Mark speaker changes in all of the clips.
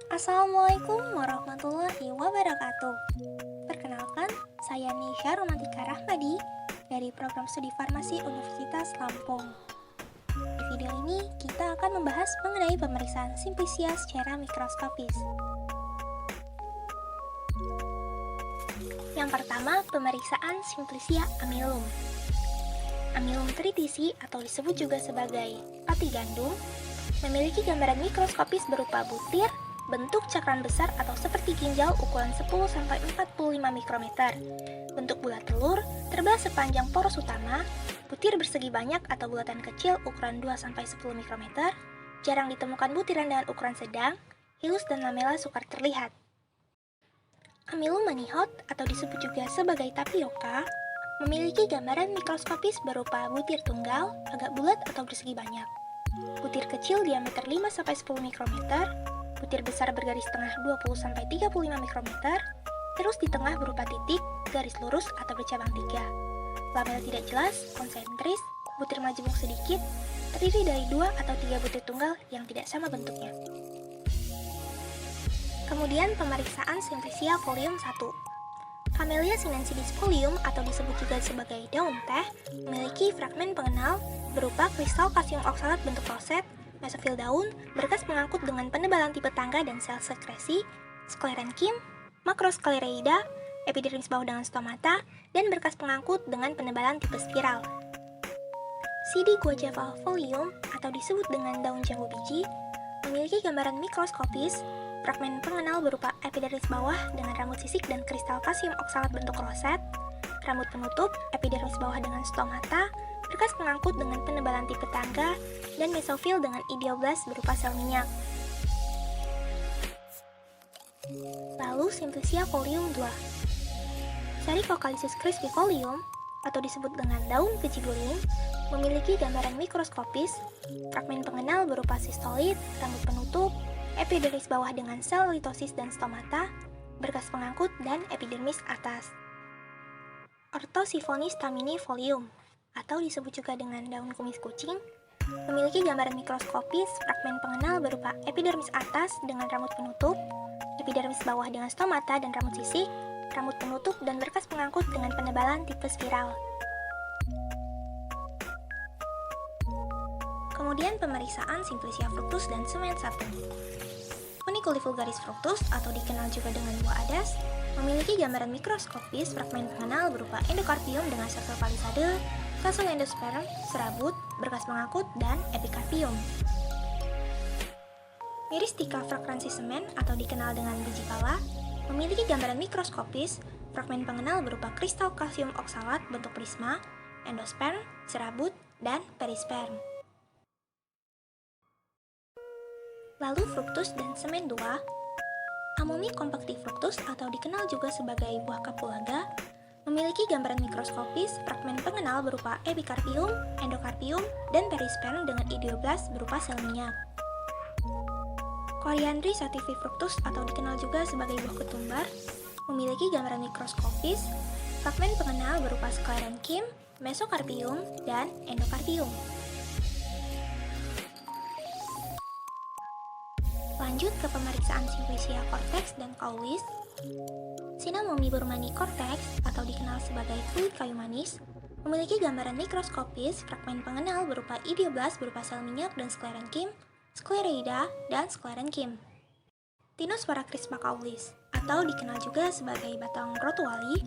Speaker 1: Assalamualaikum warahmatullahi wabarakatuh. Perkenalkan, saya Nisha Romantika Rahmadi dari Program Studi Farmasi Universitas Lampung. Di video ini, kita akan membahas mengenai pemeriksaan simplisia secara mikroskopis. Yang pertama, pemeriksaan simplisia amilum. Amilum tritisi atau disebut juga sebagai pati gandum memiliki gambaran mikroskopis berupa butir, bentuk cakram besar atau seperti ginjal ukuran 10-45 mikrometer, bentuk bulat telur, terbelah sepanjang poros utama, butir bersegi banyak atau bulatan kecil ukuran 2-10 mikrometer, jarang ditemukan butiran dengan ukuran sedang, hilus dan lamela sukar terlihat. Amilum manihot atau disebut juga sebagai tapioka memiliki gambaran mikroskopis berupa butir tunggal, agak bulat atau bersegi banyak. Butir kecil diameter 5-10 mikrometer, butir besar bergaris tengah 20-35 mikrometer, terus di tengah berupa titik, garis lurus atau bercabang tiga. Lamel tidak jelas, konsentris, butir majemuk sedikit, terdiri dari 2 atau 3 butir tunggal yang tidak sama bentuknya. Kemudian pemeriksaan simplisia folium 1. Camellia sinensis folium atau disebut juga sebagai daun teh memiliki fragmen pengenal berupa kristal kalsium oksalat bentuk roset, mesofil daun, berkas pengangkut dengan penebalan tipe tangga dan sel sekresi, sklerenkim, makrosklereida, epidermis bawah dengan stomata, dan berkas pengangkut dengan penebalan tipe spiral. CD guajava folium atau disebut dengan daun jambu biji memiliki gambaran mikroskopis fragmen pengenal berupa epidermis bawah dengan rambut sisik dan kristal kalsium oksalat bentuk roset, rambut penutup, epidermis bawah dengan stomata, berkas pengangkut dengan penebalan tipe tangga, dan mesofil dengan idioblast berupa sel minyak. Lalu simplisia folium 2. Sarcophyllus crispifolium atau disebut dengan daun biji guling memiliki gambaran mikroskopis fragmen pengenal berupa sistoid, rambut penutup, epidermis bawah dengan sel litosis dan stomata, berkas pengangkut, dan epidermis atas. Orthosiphonis stamini-folium, atau disebut juga dengan daun kumis kucing, memiliki gambaran mikroskopis fragmen pengenal berupa epidermis atas dengan rambut penutup, epidermis bawah dengan stomata dan rambut sisik, rambut penutup, dan berkas pengangkut dengan penebalan tipe spiral. Kemudian pemeriksaan simplisia fructus dan semen 1. Uniculifulgaris fructus atau dikenal juga dengan buah adas memiliki gambaran mikroskopis fragmen pengenal berupa endokarpium dengan sel palisade, sel endosperm, serabut, berkas pengangkut, dan epikarpium. Myristica fragransis semen atau dikenal dengan biji pala memiliki gambaran mikroskopis fragmen pengenal berupa kristal kalsium oksalat bentuk prisma, endosperm, serabut, dan perisperm. Lalu fructus dan semen 2. Amomi compactifructus atau dikenal juga sebagai buah kapulaga memiliki gambaran mikroskopis fragmen pengenal berupa epikarpium, endokarpium, dan perisperm dengan idioblast berupa sel minyak. Coriandri sativifructus atau dikenal juga sebagai buah ketumbar memiliki gambaran mikroskopis fragmen pengenal berupa sklerenkim, mesokarpium, dan endokarpium. Lanjut ke pemeriksaan simplisia cortex dan caulis. Sinamomi burmani cortex atau dikenal sebagai fluid kayu manis memiliki gambaran mikroskopis fragmen pengenal berupa idioblast berupa sel minyak dan sklerenkim, sklereida, dan sklerenkim. Tinospora crispa caulis atau dikenal juga sebagai batang rotuali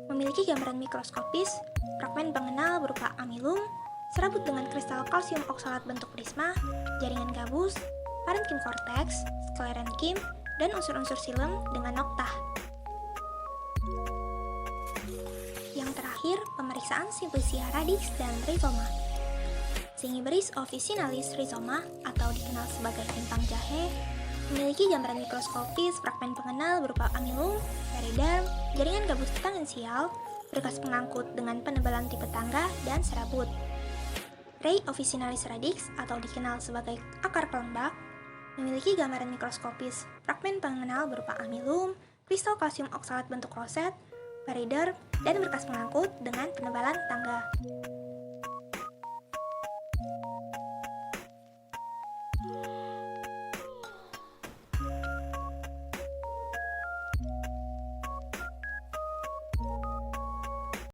Speaker 1: memiliki gambaran mikroskopis fragmen pengenal berupa amilum, serabut dengan kristal kalsium oksalat bentuk prisma, jaringan gabus, parenkim cortex, sklerenkim, dan unsur-unsur xilem dengan noktah. Yang terakhir, pemeriksaan simplisia radix dan rhizoma. Zingiberis officinalis rhizoma atau dikenal sebagai timpang jahe memiliki gambaran mikroskopis fragmen pengenal berupa amilum, periderm, jaringan gabus tangensial, berkas pengangkut dengan penebalan tipe tangga, dan serabut. Ray officinalis radix atau dikenal sebagai akar pelembab memiliki gambaran mikroskopis fragmen pengenal berupa amilum, kristal kalsium oksalat bentuk roset, periderm, dan berkas pengangkut dengan penebalan tangga.